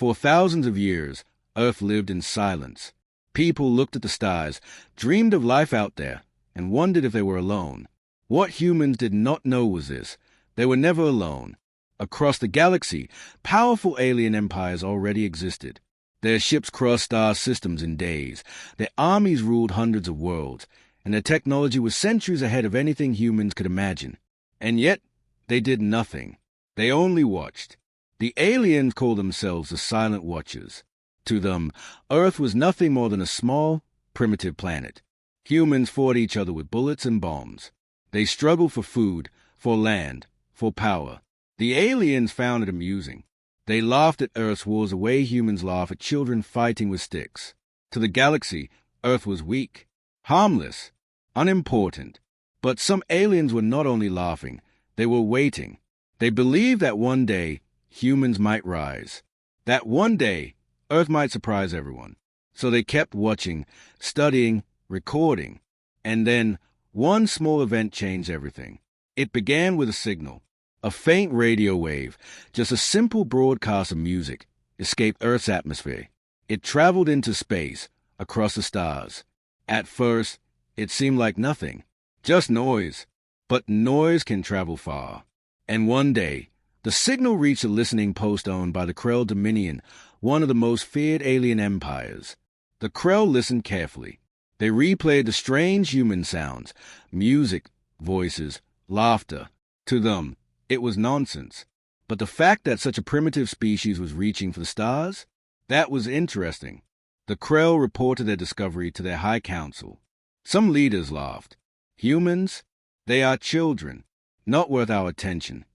For thousands of years, Earth lived in silence. People looked at the stars, dreamed of life out there, and wondered if they were alone. What humans did not know was this: they were never alone. Across the galaxy, powerful alien empires already existed. Their ships crossed star systems in days. Their armies ruled hundreds of worlds, and their technology was centuries ahead of anything humans could imagine. And yet, they did nothing. They only watched. The aliens called themselves the Silent Watchers. To them, Earth was nothing more than a small, primitive planet. Humans fought each other with bullets and bombs. They struggled for food, for land, for power. The aliens found it amusing. They laughed at Earth's wars the way humans laugh at children fighting with sticks. To the galaxy, Earth was weak, harmless, unimportant. But some aliens were not only laughing, they were waiting. They believed that one day, humans might rise. That one day, Earth might surprise everyone. So they kept watching, studying, recording. And then, one small event changed everything. It began with a signal. A faint radio wave, just a simple broadcast of music, escaped Earth's atmosphere. It traveled into space, across the stars. At first, it seemed like nothing, just noise. But noise can travel far. And one day, the signal reached a listening post owned by the Krell Dominion, one of the most feared alien empires. The Krell listened carefully. They replayed the strange human sounds, music, voices, laughter. To them, it was nonsense. But the fact that such a primitive species was reaching for the stars, that was interesting. The Krell reported their discovery to their High Council. Some leaders laughed. Humans? They are children, not worth our attention.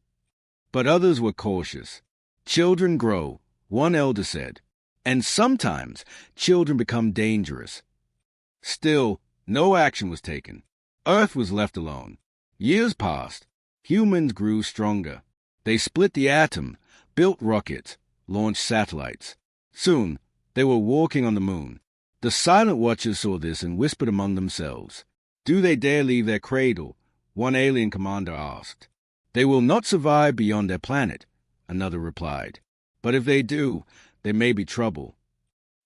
But others were cautious. Children grow, one elder said, and sometimes children become dangerous. Still, no action was taken. Earth was left alone. Years passed. Humans grew stronger. They split the atom, built rockets, launched satellites. Soon, they were walking on the moon. The Silent Watchers saw this and whispered among themselves. "Do they dare leave their cradle?" one alien commander asked. "They will not survive beyond their planet," another replied. "But if they do, there may be trouble."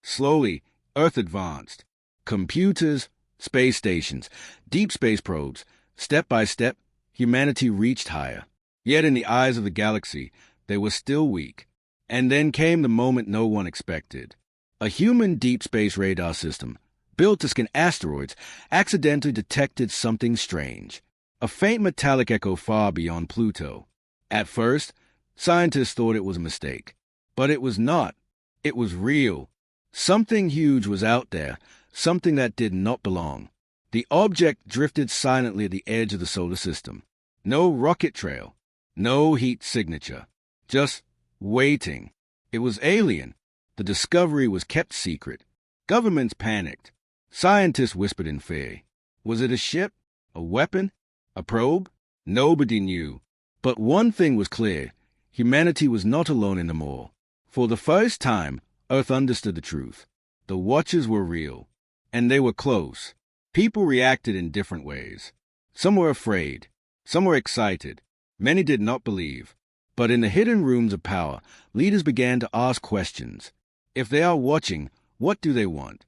Slowly, Earth advanced. Computers, space stations, deep space probes. Step by step, humanity reached higher. Yet in the eyes of the galaxy, they were still weak. And then came the moment no one expected. A human deep space radar system, built to scan asteroids, accidentally detected something strange. A faint metallic echo far beyond Pluto. At first, scientists thought it was a mistake. But it was not. It was real. Something huge was out there, something that did not belong. The object drifted silently at the edge of the solar system. No rocket trail, no heat signature, just waiting. It was alien. The discovery was kept secret. Governments panicked. Scientists whispered in fear. Was it a ship? A weapon? A probe? Nobody knew. But one thing was clear. Humanity was not alone in them all. For the first time, Earth understood the truth. The Watchers were real. And they were close. People reacted in different ways. Some were afraid. Some were excited. Many did not believe. But in the hidden rooms of power, leaders began to ask questions. If they are watching, what do they want?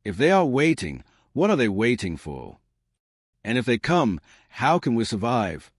If they are waiting, what are they waiting for? And if they come, how can we survive?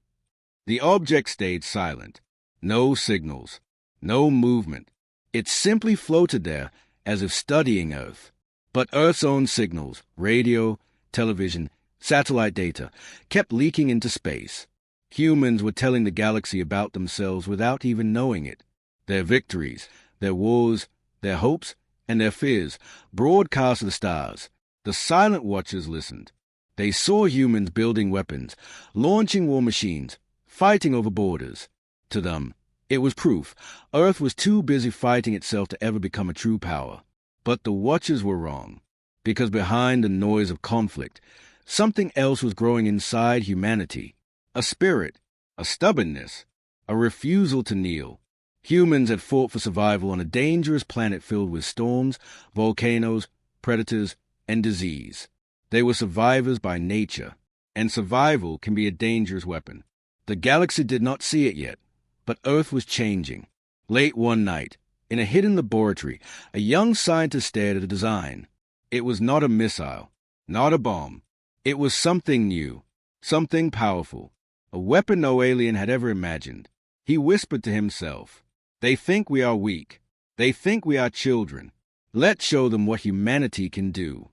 The object stayed silent. No signals. No movement. It simply floated there as if studying Earth. But Earth's own signals, radio, television, satellite data, kept leaking into space. Humans were telling the galaxy about themselves without even knowing it. Their victories, their wars, their hopes, and their fears broadcast to the stars. The Silent Watchers listened. They saw humans building weapons, launching war machines, fighting over borders. To them, it was proof. Earth was too busy fighting itself to ever become a true power. But the Watchers were wrong, because behind the noise of conflict, something else was growing inside humanity. A spirit, a stubbornness, a refusal to kneel. Humans had fought for survival on a dangerous planet filled with storms, volcanoes, predators, and disease. They were survivors by nature, and survival can be a dangerous weapon. The galaxy did not see it yet, but Earth was changing. Late one night, In a hidden laboratory, a young scientist stared at a design. It was not a missile, not a bomb. It was something new, something powerful, a weapon no alien had ever imagined. He whispered to himself, "They think we are weak. They think we are children. Let's show them what humanity can do."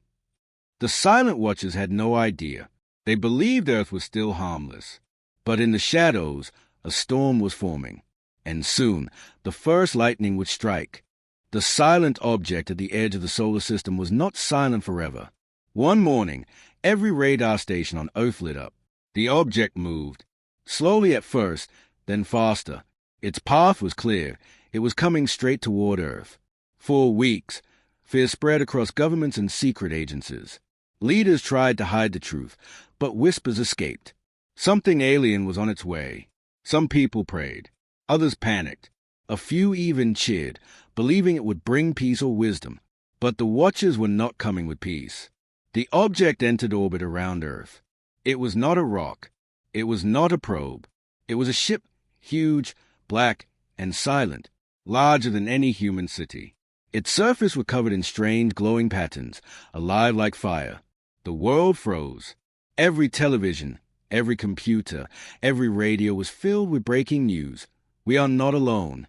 The Silent Watchers had no idea. They believed Earth was still harmless. But in the shadows, a storm was forming. And soon, the first lightning would strike. The silent object at the edge of the solar system was not silent forever. One morning, every radar station on Earth lit up. The object moved. Slowly at first, then faster. Its path was clear. It was coming straight toward Earth. For weeks, fear spread across governments and secret agencies. Leaders tried to hide the truth, but whispers escaped. Something alien was on its way. Some people prayed. Others panicked. A few even cheered, believing it would bring peace or wisdom. But the Watchers were not coming with peace. The object entered orbit around Earth. It was not a rock. It was not a probe. It was a ship, huge, black, and silent, larger than any human city. Its surface was covered in strange glowing patterns, alive like fire. The world froze. Every television, every computer, every radio was filled with breaking news. We are not alone.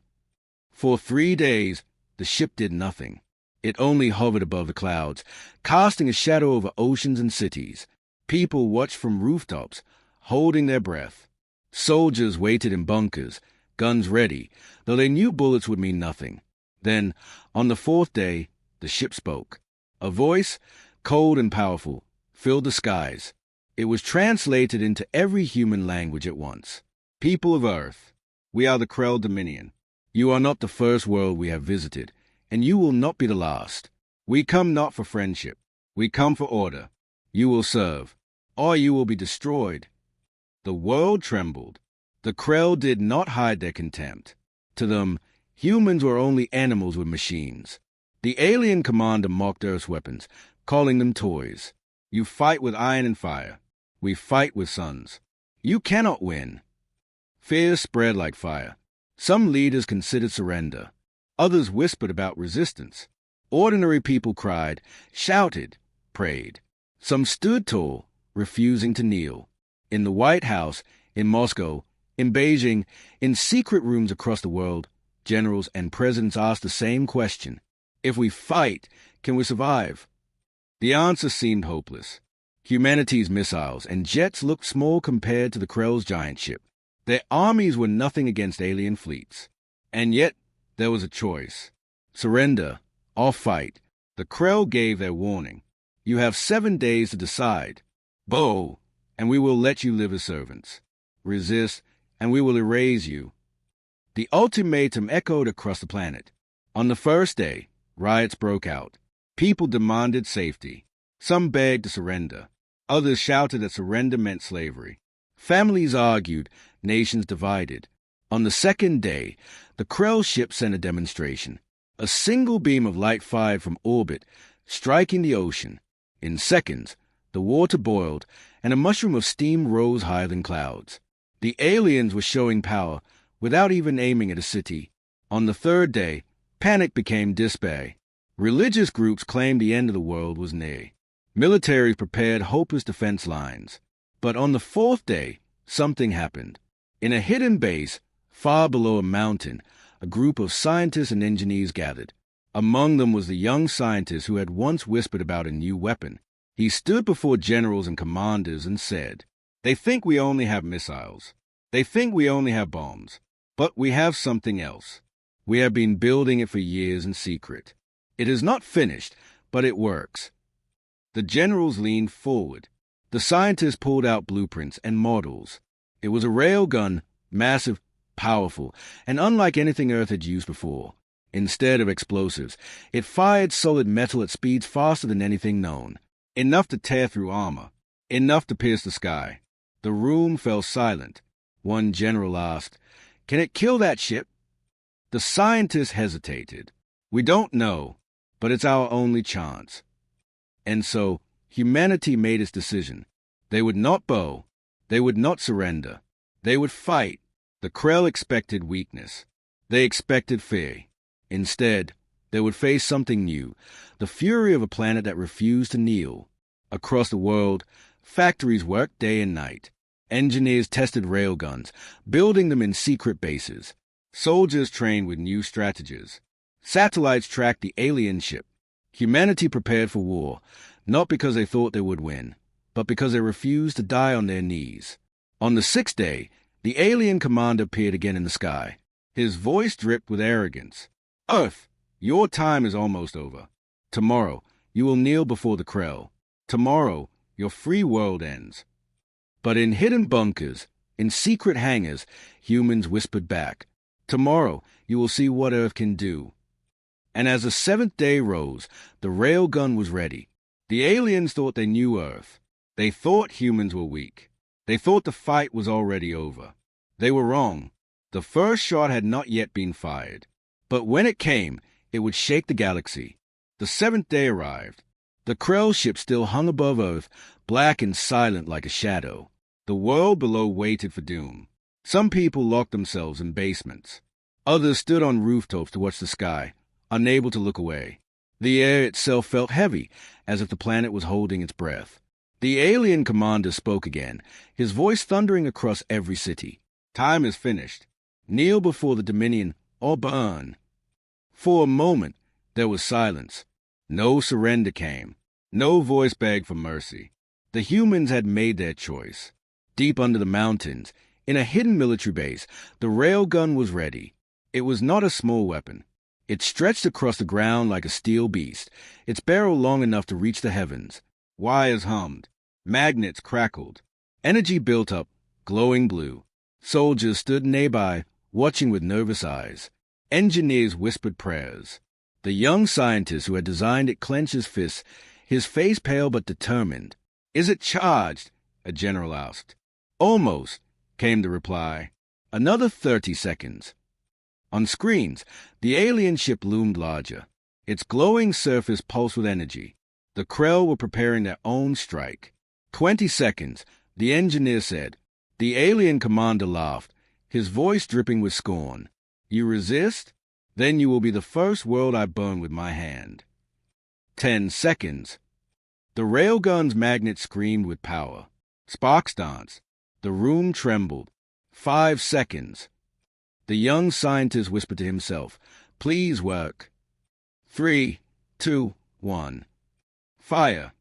For 3 days, the ship did nothing. It only hovered above the clouds, casting a shadow over oceans and cities. People watched from rooftops, holding their breath. Soldiers waited in bunkers, guns ready, though they knew bullets would mean nothing. Then, on the 4th day, the ship spoke. A voice, cold and powerful, filled the skies. It was translated into every human language at once. People of Earth, we are the Krell Dominion. You are not the first world we have visited, and you will not be the last. We come not for friendship. We come for order. You will serve, or you will be destroyed. The world trembled. The Krell did not hide their contempt. To them, humans were only animals with machines. The alien commander mocked Earth's weapons, calling them toys. You fight with iron and fire. We fight with suns. You cannot win. Fear spread like fire. Some leaders considered surrender. Others whispered about resistance. Ordinary people cried, shouted, prayed. Some stood tall, refusing to kneel. In the White House, in Moscow, in Beijing, in secret rooms across the world, generals and presidents asked the same question. If we fight, can we survive? The answer seemed hopeless. Humanity's missiles and jets looked small compared to the Krell's giant ship. Their armies were nothing against alien fleets. And yet, there was a choice. Surrender or fight. The Krell gave their warning. You have 7 days to decide. Bow, and we will let you live as servants. Resist, and we will erase you. The ultimatum echoed across the planet. On the first day, riots broke out. People demanded safety. Some begged to surrender. Others shouted that surrender meant slavery. Families argued, nations divided. On the second day, the Krell ship sent a demonstration. A single beam of light fired from orbit, striking the ocean. In seconds, the water boiled, and a mushroom of steam rose higher than clouds. The aliens were showing power without even aiming at a city. On the third day, panic became despair. Religious groups claimed the end of the world was near. Militaries prepared hopeless defense lines. But on the 4th day, something happened. In a hidden base, far below a mountain, a group of scientists and engineers gathered. Among them was the young scientist who had once whispered about a new weapon. He stood before generals and commanders and said, "They think we only have missiles. They think we only have bombs. But we have something else. We have been building it for years in secret. It is not finished, but it works." The generals leaned forward. The scientists pulled out blueprints and models. It was a railgun, massive, powerful, and unlike anything Earth had used before. Instead of explosives, it fired solid metal at speeds faster than anything known. Enough to tear through armor. Enough to pierce the sky. The room fell silent. One general asked, "Can it kill that ship?" The scientists hesitated. "We don't know, but it's our only chance." And so, humanity made its decision. They would not bow. They would not surrender. They would fight. The Krell expected weakness. They expected fear. Instead, they would face something new, the fury of a planet that refused to kneel. Across the world, factories worked day and night. Engineers tested railguns, building them in secret bases. Soldiers trained with new strategies. Satellites tracked the alien ship. Humanity prepared for war, not because they thought they would win, but because they refused to die on their knees. On the sixth day, the alien commander appeared again in the sky. His voice dripped with arrogance. "Earth, your time is almost over. Tomorrow, you will kneel before the Krell. Tomorrow, your free world ends." But in hidden bunkers, in secret hangars, humans whispered back, "Tomorrow, you will see what Earth can do." And as the seventh day rose, the railgun was ready. The aliens thought they knew Earth. They thought humans were weak. They thought the fight was already over. They were wrong. The first shot had not yet been fired. But when it came, it would shake the galaxy. The seventh day arrived. The Krell ship still hung above Earth, black and silent like a shadow. The world below waited for doom. Some people locked themselves in basements. Others stood on rooftops to watch the sky, unable to look away. The air itself felt heavy, as if the planet was holding its breath. The alien commander spoke again, his voice thundering across every city. "Time is finished. Kneel before the Dominion or burn." For a moment, there was silence. No surrender came. No voice begged for mercy. The humans had made their choice. Deep under the mountains, in a hidden military base, the railgun was ready. It was not a small weapon. It stretched across the ground like a steel beast, its barrel long enough to reach the heavens. Wires hummed. Magnets crackled. Energy built up, glowing blue. Soldiers stood nearby, watching with nervous eyes. Engineers whispered prayers. The young scientist who had designed it clenched his fists, his face pale but determined. "Is it charged?" a general asked. "Almost," came the reply. "Another 30 seconds." On screens, the alien ship loomed larger. Its glowing surface pulsed with energy. The Krell were preparing their own strike. 20 seconds, the engineer said. The alien commander laughed, his voice dripping with scorn. "You resist? Then you will be the first world I burn with my hand." 10 seconds. The railgun's magnet screamed with power. Sparks danced. The room trembled. 5 seconds. The young scientist whispered to himself, "Please work." 3, 2, 1. Fire.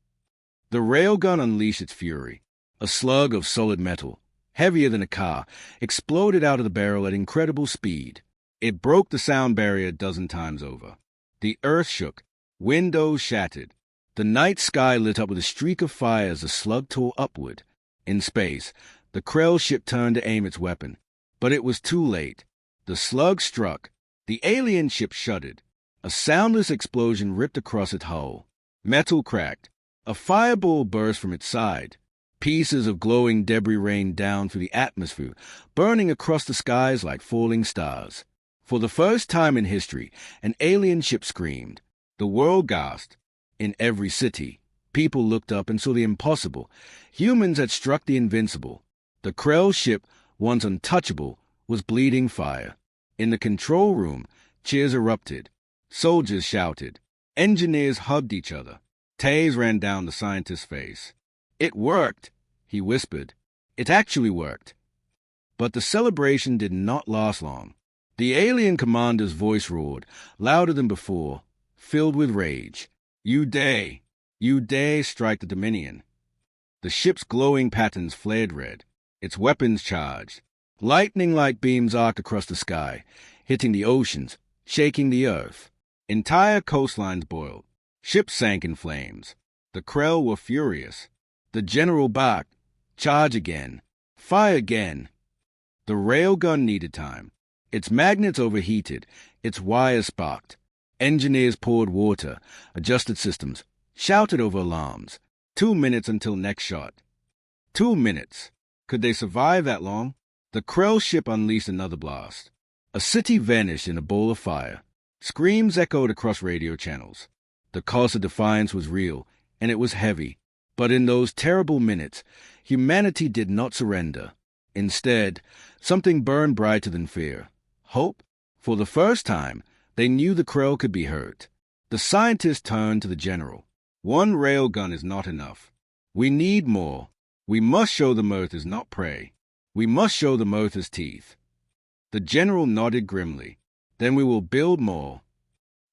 The railgun unleashed its fury. A slug of solid metal, heavier than a car, exploded out of the barrel at incredible speed. It broke the sound barrier a dozen times over. The earth shook. Windows shattered. The night sky lit up with a streak of fire as the slug tore upward. In space, the Krell ship turned to aim its weapon. But it was too late. The slug struck. The alien ship shuddered. A soundless explosion ripped across its hull. Metal cracked. A fireball burst from its side. Pieces of glowing debris rained down through the atmosphere, burning across the skies like falling stars. For the first time in history, an alien ship screamed. The world gasped. In every city, people looked up and saw the impossible. Humans had struck the invincible. The Krell ship, once untouchable, was bleeding fire. In the control room, cheers erupted. Soldiers shouted. Engineers hugged each other. Tears ran down the scientist's face. "It worked," he whispered. "It actually worked." But the celebration did not last long. The alien commander's voice roared, louder than before, filled with rage. You dare strike the Dominion." The ship's glowing patterns flared red, its weapons charged. Lightning-like beams arced across the sky, hitting the oceans, shaking the earth. Entire coastlines boiled. Ships sank in flames. The Krell were furious. The general barked, "Charge again! Fire again!" The railgun needed time. Its magnets overheated, its wires sparked. Engineers poured water, adjusted systems, shouted over alarms. 2 minutes until next shot. 2 minutes. Could they survive that long? The Krell ship unleashed another blast. A city vanished in a bowl of fire. Screams echoed across radio channels. The cost of defiance was real, and it was heavy. But in those terrible minutes, humanity did not surrender. Instead, something burned brighter than fear. Hope. For the first time, They knew the Krell could be hurt. The scientists turned to the general. One railgun is not enough. We need more. We must show them Earth is not prey. We must show them Earth is teeth. The general nodded grimly. Then we will build more.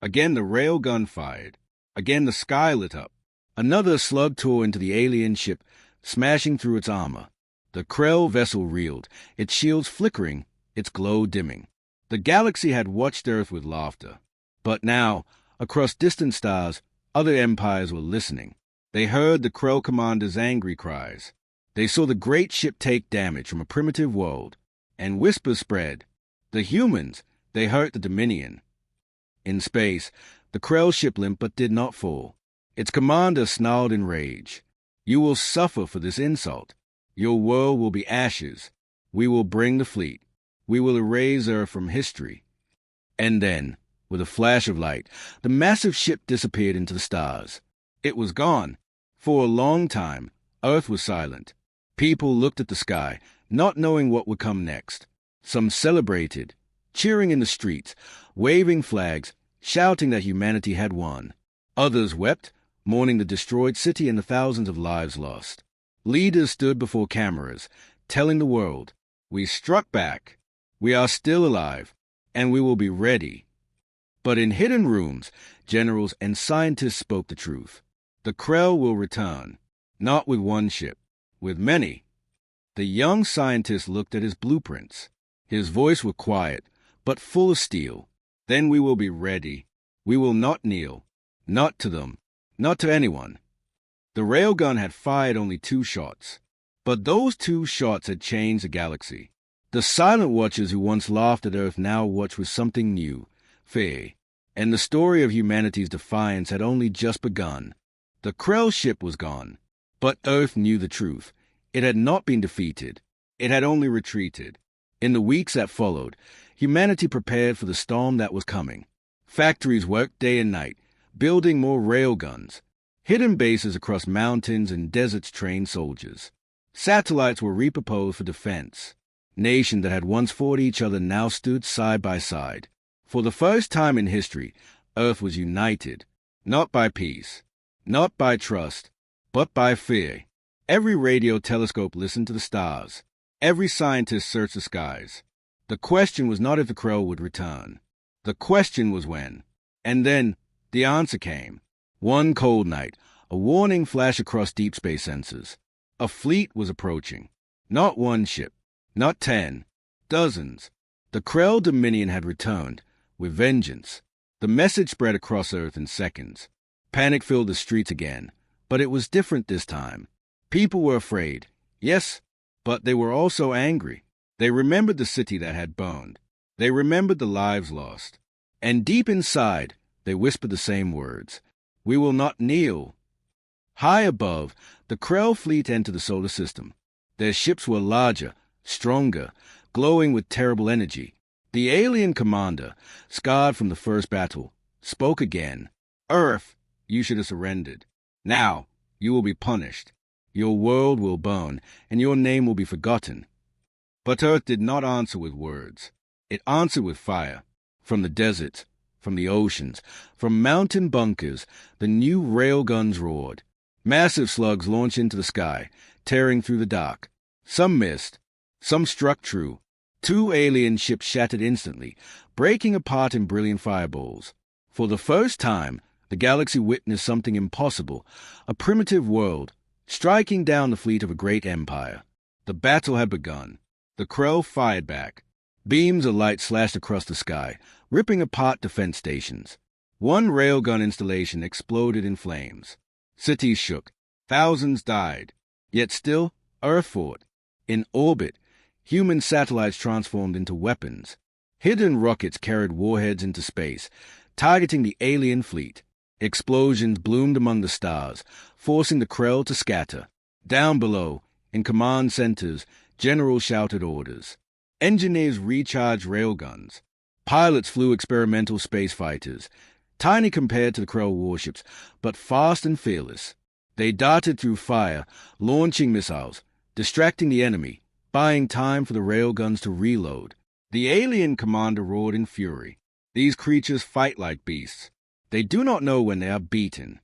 Again the railgun fired. Again the sky lit up. Another slug tore into the alien ship, smashing through its armor. The Krell vessel reeled, its shields flickering, its glow dimming. The galaxy had watched Earth with laughter. But now, across distant stars, other empires were listening. They heard the Krell commander's angry cries. They saw the great ship take damage from a primitive world, and whispers spread. The humans, they hurt the Dominion. In space, the Krell ship limped but did not fall. Its commander snarled in rage. You will suffer for this insult. Your world will be ashes. We will bring the fleet. We will erase Earth from history. And then, with a flash of light, the massive ship disappeared into the stars. It was gone. For a long time, Earth was silent. People looked at the sky, not knowing what would come next. Some celebrated, cheering in the streets, waving flags, shouting that humanity had won. Others wept, mourning the destroyed city and the thousands of lives lost. Leaders stood before cameras, telling the world, we struck back. We are still alive, and we will be ready. But in hidden rooms, generals and scientists spoke the truth. The Krell will return, not with one ship, with many. The young scientist looked at his blueprints. His voice was quiet, but full of steel. Then we will be ready. We will not kneel. Not to them. Not to anyone. The railgun had fired only 2 shots. But those 2 shots had changed the galaxy. The silent watchers who once laughed at Earth now watched with something new, fear. And the story of humanity's defiance had only just begun. The Krell ship was gone. But Earth knew the truth. It had not been defeated. It had only retreated. In the weeks that followed, humanity prepared for the storm that was coming. Factories worked day and night, building more railguns. Hidden bases across mountains and deserts trained soldiers. Satellites were reproposed for defense. Nations that had once fought each other now stood side by side. For the first time in history, Earth was united, not by peace, not by trust, but by fear. Every radio telescope listened to the stars. Every scientist searched the skies. The question was not if the Krell would return. The question was when. And then the answer came. One cold night, a warning flashed across deep space sensors. A fleet was approaching. Not one ship, not 10, dozens. The Krell Dominion had returned, with vengeance. The message spread across Earth in seconds. Panic filled the streets again, but it was different this time. People were afraid, yes, but they were also angry. They remembered the city that had burned. They remembered the lives lost. And deep inside, they whispered the same words. We will not kneel. High above, the Krell fleet entered the solar system. Their ships were larger, stronger, glowing with terrible energy. The alien commander, scarred from the first battle, spoke again. Earth, you should have surrendered. Now, you will be punished. Your world will burn, and your name will be forgotten. But Earth did not answer with words. It answered with fire. From the deserts, from the oceans, from mountain bunkers, the new railguns roared. Massive slugs launched into the sky, tearing through the dark. Some missed. Some struck true. 2 alien ships shattered instantly, breaking apart in brilliant fireballs. For the first time, the galaxy witnessed something impossible, a primitive world, striking down the fleet of a great empire. The battle had begun. The Krell fired back. Beams of light slashed across the sky, ripping apart defense stations. One railgun installation exploded in flames. Cities shook. Thousands died. Yet still, Earth fought. In orbit, human satellites transformed into weapons. Hidden rockets carried warheads into space, targeting the alien fleet. Explosions bloomed among the stars, forcing the Krell to scatter. Down below, in command centers, generals shouted orders. Engineers recharged railguns. Pilots flew experimental space fighters, tiny compared to the Krell warships, but fast and fearless. They darted through fire, launching missiles, distracting the enemy, buying time for the railguns to reload. The alien commander roared in fury. These creatures fight like beasts. They do not know when they are beaten.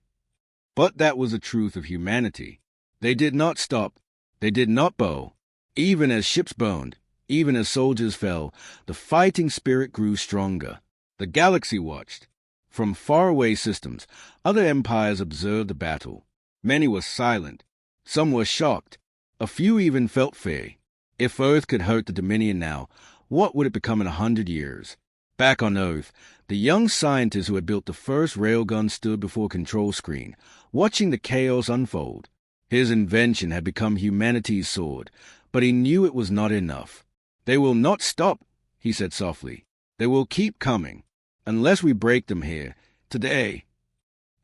But that was the truth of humanity. They did not stop. They did not bow. Even as ships burned, even as soldiers fell, the fighting spirit grew stronger. The galaxy watched. From faraway systems, other empires observed the battle. Many were silent. Some were shocked. A few even felt fear. If Earth could hurt the Dominion now, what would it become in 100 years? Back on Earth, the young scientist who had built the first railgun stood before a control screen, watching the chaos unfold. His invention had become humanity's sword, but he knew it was not enough. "They will not stop," he said softly. "They will keep coming, unless we break them here, today."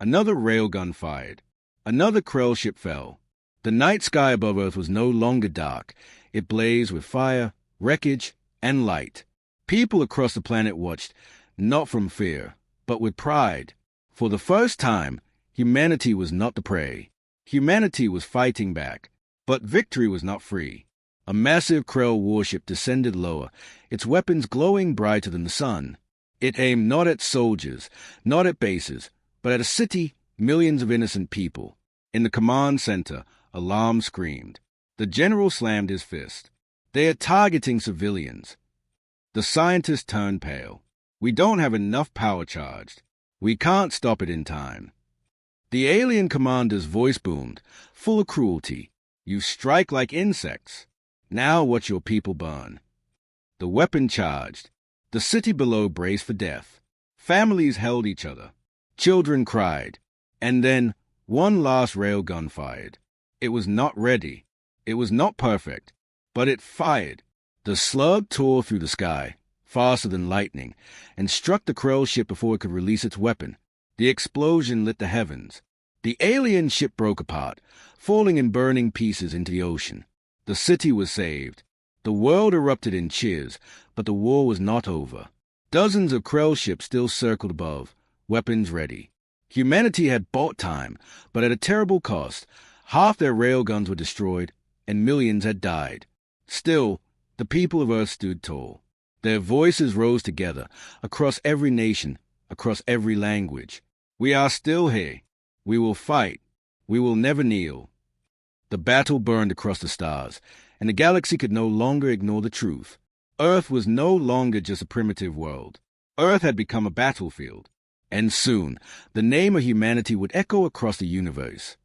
Another railgun fired. Another Krell ship fell. The night sky above Earth was no longer dark. It blazed with fire, wreckage, and light. People across the planet watched, not from fear, but with pride. For the first time, humanity was not the prey. Humanity was fighting back. But victory was not free. A massive Krell warship descended lower, its weapons glowing brighter than the sun. It aimed not at soldiers, not at bases, but at a city, millions of innocent people. In the command center, alarm screamed. The general slammed his fist. "They are targeting civilians." The scientist turned pale. "We don't have enough power charged. We can't stop it in time." The alien commander's voice boomed, full of cruelty. "You strike like insects. Now watch your people burn." The weapon charged. The city below braced for death. Families held each other. Children cried. And then one last railgun fired. It was not ready. It was not perfect. But it fired. The slug tore through the sky, faster than lightning, and struck the Krell ship before it could release its weapon. The explosion lit the heavens. The alien ship broke apart, falling in burning pieces into the ocean. The city was saved. The world erupted in cheers, but the war was not over. Dozens of Krell ships still circled above, weapons ready. Humanity had bought time, but at a terrible cost. Half their railguns were destroyed, and millions had died. Still, the people of Earth stood tall. Their voices rose together, across every nation, across every language. "We are still here. We will fight. We will never kneel." The battle burned across the stars, and the galaxy could no longer ignore the truth. Earth was no longer just a primitive world. Earth had become a battlefield. And soon, the name of humanity would echo across the universe.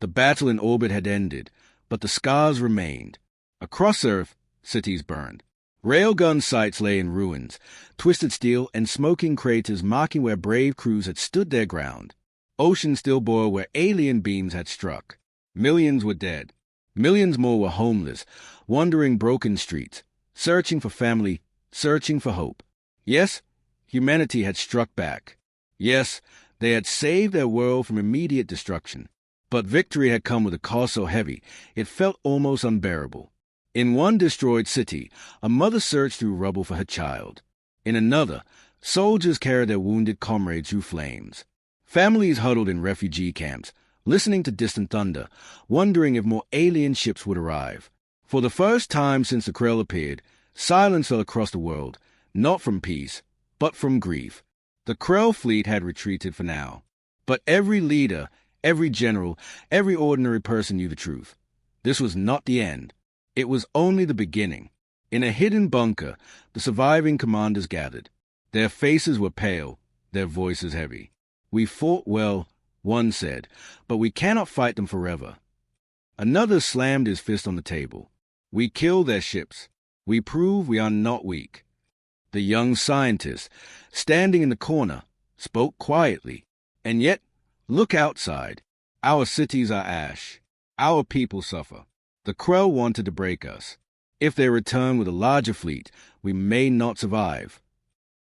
The battle in orbit had ended, but the scars remained. Across Earth, cities burned. Railgun sites lay in ruins, twisted steel and smoking craters marking where brave crews had stood their ground. Oceans still boiled where alien beams had struck. Millions were dead. Millions more were homeless, wandering broken streets, searching for family, searching for hope. Yes, humanity had struck back. Yes, they had saved their world from immediate destruction. But victory had come with a cost so heavy, it felt almost unbearable. In one destroyed city, a mother searched through rubble for her child. In another, soldiers carried their wounded comrades through flames. Families huddled in refugee camps, listening to distant thunder, wondering if more alien ships would arrive. For the first time since the Krell appeared, silence fell across the world, not from peace, but from grief. The Krell fleet had retreated for now. But every leader, every general, every ordinary person knew the truth. This was not the end. It was only the beginning. In a hidden bunker, the surviving commanders gathered. Their faces were pale, their voices heavy. "We fought well," one said, "but we cannot fight them forever." Another slammed his fist on the table. "We killed their ships. We prove we are not weak." The young scientist, standing in the corner, spoke quietly. "And yet, look outside. Our cities are ash. Our people suffer. The Krell wanted to break us. If they return with a larger fleet, we may not survive."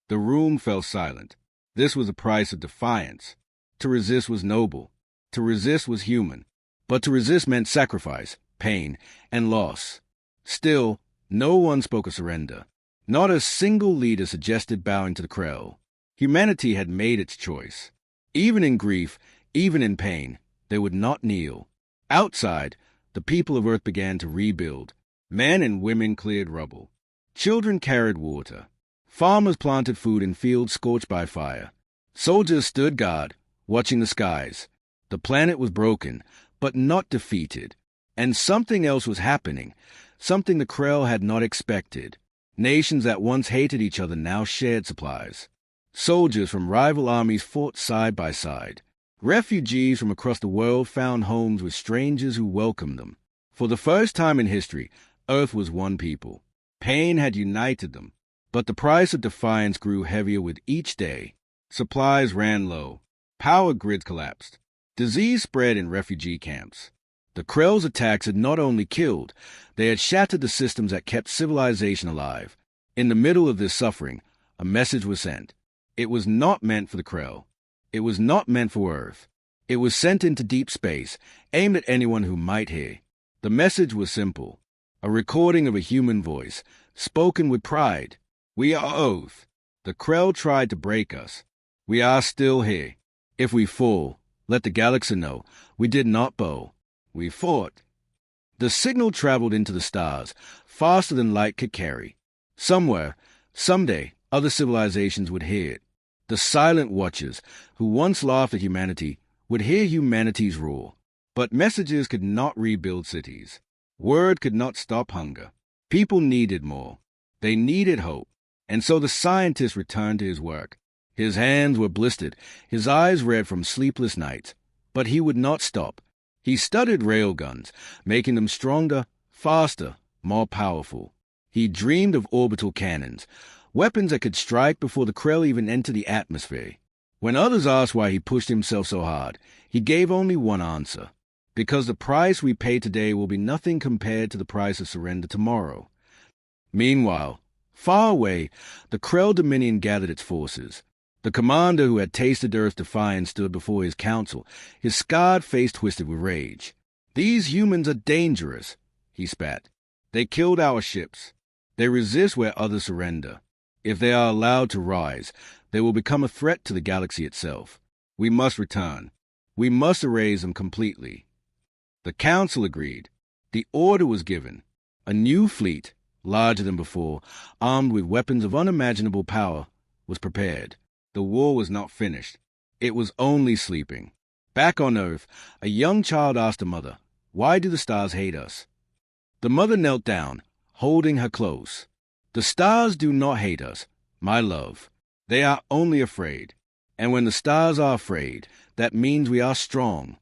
The room fell silent. This was the price of defiance. To resist was noble. To resist was human. But to resist meant sacrifice, pain, and loss. Still, no one spoke of surrender. Not a single leader suggested bowing to the Krell. Humanity had made its choice. Even in grief, even in pain, they would not kneel. Outside, the people of Earth began to rebuild. Men and women cleared rubble. Children carried water. Farmers planted food in fields scorched by fire. Soldiers stood guard, watching the skies. The planet was broken, but not defeated. And something else was happening, something the Krell had not expected. Nations that once hated each other now shared supplies. Soldiers from rival armies fought side by side. Refugees from across the world found homes with strangers who welcomed them. For the first time in history, Earth was one people. Pain had united them, but the price of defiance grew heavier with each day. Supplies ran low. Power grids collapsed. Disease spread in refugee camps. The Krell's attacks had not only killed, they had shattered the systems that kept civilization alive. In the middle of this suffering, a message was sent. It was not meant for the Krell. It was not meant for Earth. It was sent into deep space, aimed at anyone who might hear. The message was simple. A recording of a human voice, spoken with pride. We are Earth. The Krell tried to break us. We are still here. If we fall, let the galaxy know we did not bow. We fought. The signal traveled into the stars, faster than light could carry. Somewhere, someday, other civilizations would hear it. The silent watchers, who once laughed at humanity, would hear humanity's roar. But messages could not rebuild cities. Word could not stop hunger. People needed more. They needed hope. And so the scientist returned to his work. His hands were blistered, his eyes red from sleepless nights. But he would not stop. He studied railguns, making them stronger, faster, more powerful. He dreamed of orbital cannons, weapons that could strike before the Krell even entered the atmosphere. When others asked why he pushed himself so hard, he gave only one answer. Because the price we pay today will be nothing compared to the price of surrender tomorrow. Meanwhile, far away, the Krell Dominion gathered its forces. The commander who had tasted Earth's defiance stood before his council, his scarred face twisted with rage. These humans are dangerous, he spat. They killed our ships. They resist where others surrender. If they are allowed to rise, they will become a threat to the galaxy itself. We must return. We must erase them completely. The council agreed. The order was given. A new fleet, larger than before, armed with weapons of unimaginable power, was prepared. The war was not finished. It was only sleeping. Back on Earth, a young child asked the mother, "Why do the stars hate us?" The mother knelt down, holding her close. "The stars do not hate us, my love. They are only afraid. And when the stars are afraid, that means we are strong."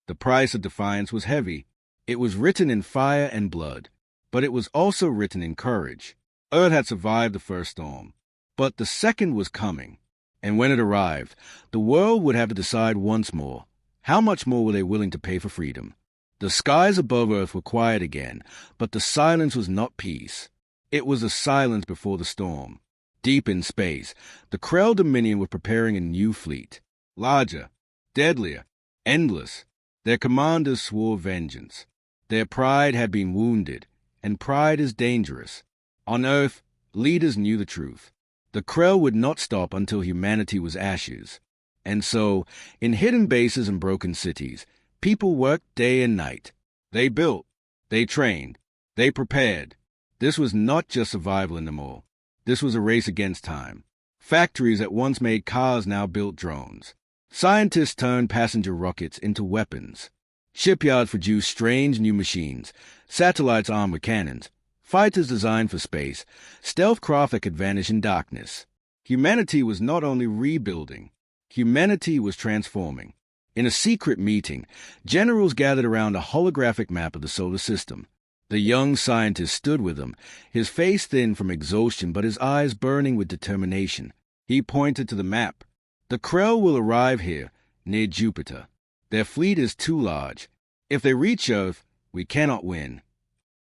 The price of defiance was heavy. It was written in fire and blood, but it was also written in courage. Earth had survived the first storm, but the second was coming. And when it arrived, the world would have to decide once more, how much more were they willing to pay for freedom? The skies above Earth were quiet again, but the silence was not peace. It was the silence before the storm. Deep in space, the Krell Dominion was preparing a new fleet. Larger, deadlier, endless. Their commanders swore vengeance. Their pride had been wounded, and pride is dangerous. On Earth, leaders knew the truth. The Krell would not stop until humanity was ashes. And so, in hidden bases and broken cities, people worked day and night. They built, they trained, they prepared. This was not just survival anymore. This was a race against time. Factories that once made cars now built drones. Scientists turned passenger rockets into weapons. Shipyards produced strange new machines, satellites armed with cannons, fighters designed for space, stealth craft that could vanish in darkness. Humanity was not only rebuilding, humanity was transforming. In a secret meeting, generals gathered around a holographic map of the solar system. The young scientist stood with them, his face thin from exhaustion but his eyes burning with determination. He pointed to the map. "The Krell will arrive here, near Jupiter. Their fleet is too large. If they reach Earth, we cannot win."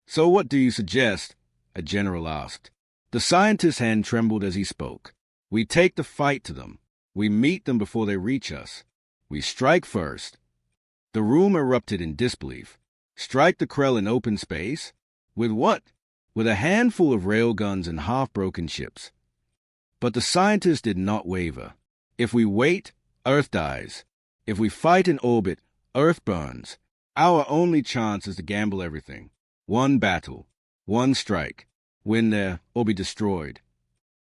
"So what do you suggest?" a general asked. The scientist's hand trembled as he spoke. "We take the fight to them. We meet them before they reach us. We strike first." The room erupted in disbelief. Strike the Krell in open space? With what? With a handful of railguns and half-broken ships. But the scientist did not waver. If we wait, Earth dies. If we fight in orbit, Earth burns. Our only chance is to gamble everything. One battle, one strike. Win there or be destroyed.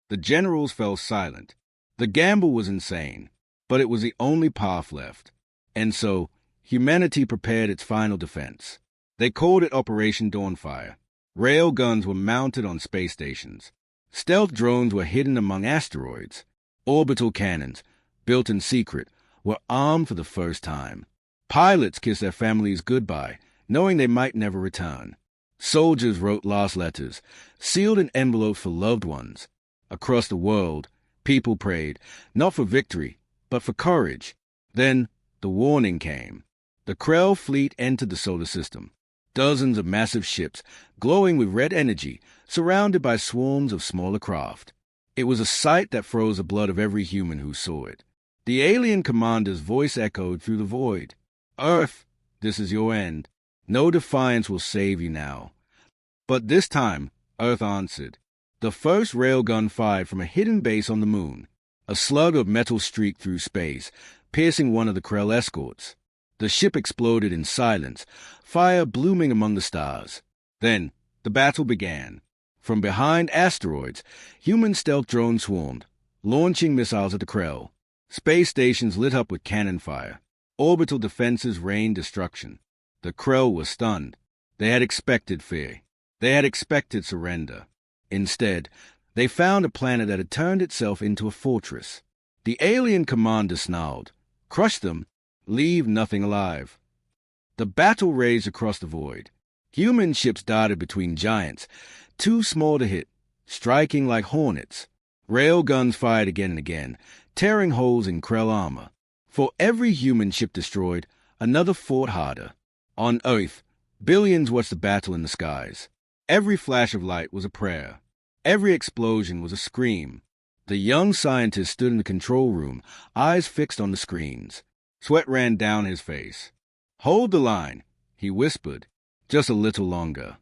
The generals fell silent. The gamble was insane, but it was the only path left. And so, humanity prepared its final defense. They called it Operation Dawnfire. Rail guns were mounted on space stations. Stealth drones were hidden among asteroids. Orbital cannons, built in secret, were armed for the first time. Pilots kissed their families goodbye, knowing they might never return. Soldiers wrote last letters, sealed in envelopes for loved ones. Across the world, people prayed, not for victory, but for courage. Then, the warning came. The Krell fleet entered the solar system. Dozens of massive ships, glowing with red energy, surrounded by swarms of smaller craft. It was a sight that froze the blood of every human who saw it. The alien commander's voice echoed through the void. "Earth, this is your end. No defiance will save you now." But this time, Earth answered. The first railgun fired from a hidden base on the moon. A slug of metal streaked through space, piercing one of the Krell escorts. The ship exploded in silence, fire blooming among the stars. Then, the battle began. From behind asteroids, human stealth drones swarmed, launching missiles at the Krell. Space stations lit up with cannon fire. Orbital defenses rained destruction. The Krell were stunned. They had expected fear. They had expected surrender. Instead, they found a planet that had turned itself into a fortress. The alien commander snarled, "Crush them, leave nothing alive." The battle raged across the void. Human ships darted between giants, too small to hit, striking like hornets. Railguns fired again and again, tearing holes in Krell armor. For every human ship destroyed, another fought harder. On Earth, billions watched the battle in the skies. Every flash of light was a prayer. Every explosion was a scream. The young scientist stood in the control room, eyes fixed on the screens. Sweat ran down his face. "Hold the line," he whispered, "just a little longer."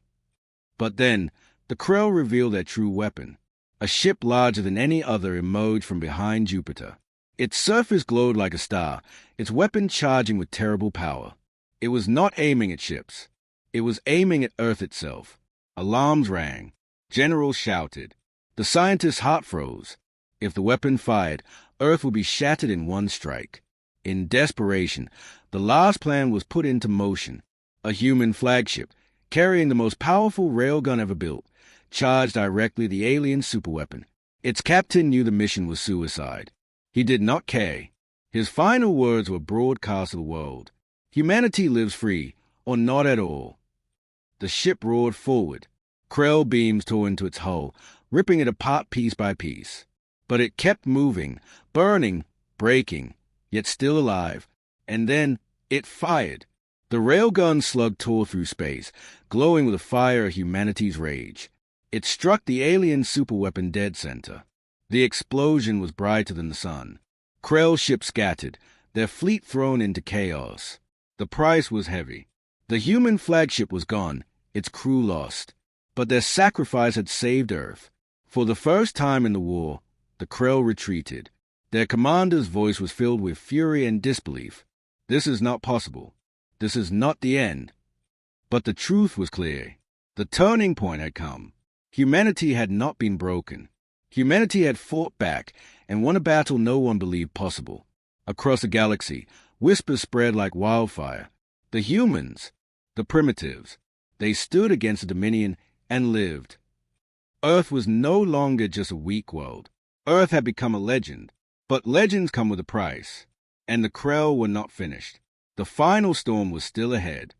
But then, the Krell revealed their true weapon. A ship larger than any other emerged from behind Jupiter. Its surface glowed like a star, its weapon charging with terrible power. It was not aiming at ships. It was aiming at Earth itself. Alarms rang. Generals shouted. The scientist's heart froze. If the weapon fired, Earth would be shattered in one strike. In desperation, the last plan was put into motion. A human flagship, carrying the most powerful railgun ever built, charged directly the alien superweapon. Its captain knew the mission was suicide. He did not care. His final words were broadcast to the world. Humanity lives free, or not at all. The ship roared forward. Krell beams tore into its hull, ripping it apart piece by piece. But it kept moving, burning, breaking, yet still alive. And then it fired. The railgun slug tore through space, glowing with the fire of humanity's rage. It struck the alien superweapon dead center. The explosion was brighter than the sun. Krell ships scattered, their fleet thrown into chaos. The price was heavy. The human flagship was gone, its crew lost. But their sacrifice had saved Earth. For the first time in the war, the Krell retreated. Their commander's voice was filled with fury and disbelief. This is not possible. This is not the end. But the truth was clear. The turning point had come. Humanity had not been broken. Humanity had fought back and won a battle no one believed possible. Across the galaxy, whispers spread like wildfire. The humans, the primitives, they stood against the Dominion and lived. Earth was no longer just a weak world. Earth had become a legend. But legends come with a price. And the Krell were not finished. The final storm was still ahead.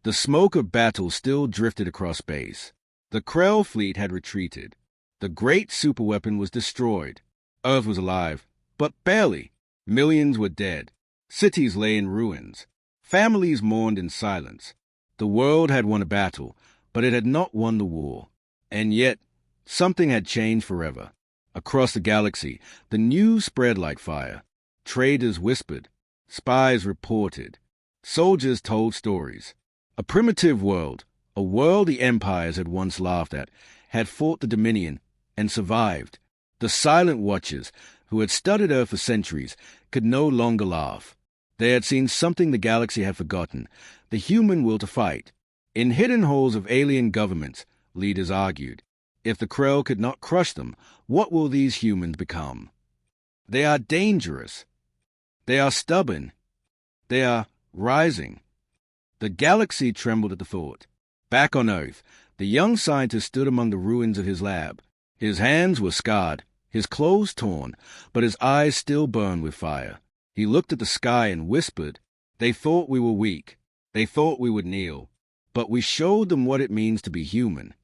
The smoke of battle still drifted across space. The Krell fleet had retreated. The great superweapon was destroyed. Earth was alive, but barely. Millions were dead. Cities lay in ruins. Families mourned in silence. The world had won a battle, but it had not won the war. And yet, something had changed forever. Across the galaxy, the news spread like fire. Traders whispered. Spies reported. Soldiers told stories. A primitive world, a world the empires had once laughed at, had fought the Dominion and survived. The silent watchers, who had studied Earth for centuries, could no longer laugh. They had seen something the galaxy had forgotten, the human will to fight. In hidden holes of alien governments, leaders argued, if the Krell could not crush them, what will these humans become? They are dangerous. They are stubborn. They are rising. The galaxy trembled at the thought. Back on Earth, the young scientist stood among the ruins of his lab. His hands were scarred, his clothes torn, but his eyes still burned with fire. He looked at the sky and whispered, "They thought we were weak. They thought we would kneel. But we showed them what it means to be human."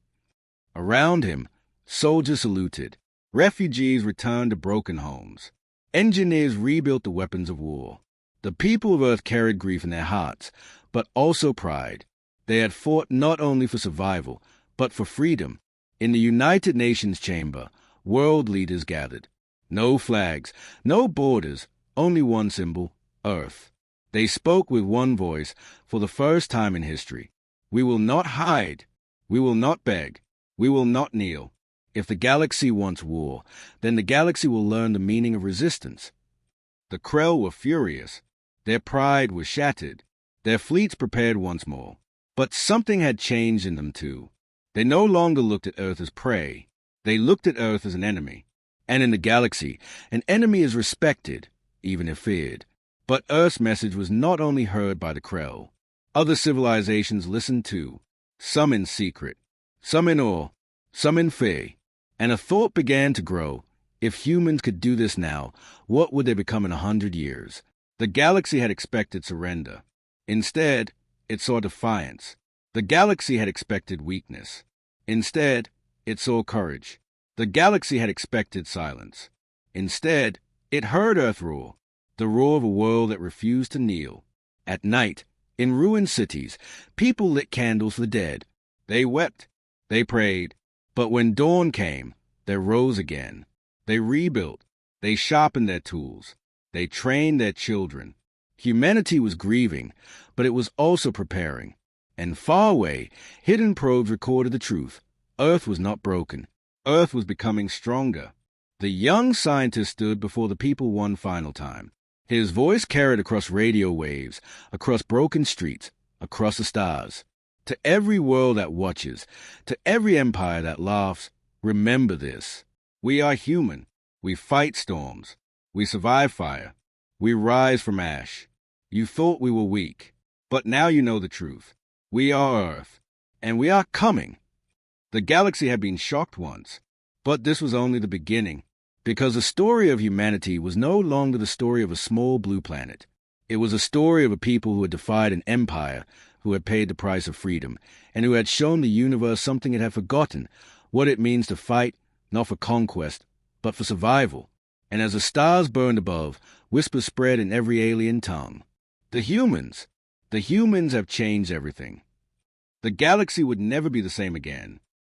Around him, soldiers saluted. Refugees returned to broken homes. Engineers rebuilt the weapons of war. The people of Earth carried grief in their hearts, but also pride. They had fought not only for survival, but for freedom. In the United Nations chamber, world leaders gathered. No flags, no borders, only one symbol, Earth. They spoke with one voice for the first time in history. We will not hide. We will not beg. We will not kneel. If the galaxy wants war, then the galaxy will learn the meaning of resistance. The Krell were furious. Their pride was shattered. Their fleets prepared once more. But something had changed in them, too. They no longer looked at Earth as prey. They looked at Earth as an enemy. And in the galaxy, an enemy is respected, even if feared. But Earth's message was not only heard by the Krell. Other civilizations listened too, some in secret, some in awe, some in fear. And a thought began to grow. If humans could do this now, what would they become in 100 years? The galaxy had expected surrender. Instead, it saw defiance. The galaxy had expected weakness. Instead, it saw courage. The galaxy had expected silence. Instead, it heard Earth roar, the roar of a world that refused to kneel. At night, in ruined cities, people lit candles for the dead. They wept. They prayed. But when dawn came, they rose again. They rebuilt. They sharpened their tools. They trained their children. Humanity was grieving, but it was also preparing. And far away, hidden probes recorded the truth. Earth was not broken. Earth was becoming stronger. The young scientist stood before the people one final time. His voice carried across radio waves, across broken streets, across the stars. To every world that watches, to every empire that laughs, remember this. We are human. We fight storms. We survive fire. We rise from ash. You thought we were weak, but now you know the truth. We are Earth, and we are coming. The galaxy had been shocked once, but this was only the beginning, because the story of humanity was no longer the story of a small blue planet. It was a story of a people who had defied an empire, who had paid the price of freedom, and who had shown the universe something it had forgotten, what it means to fight, not for conquest, but for survival. And as the stars burned above, whispers spread in every alien tongue. The humans have changed everything. The galaxy would never be the same again.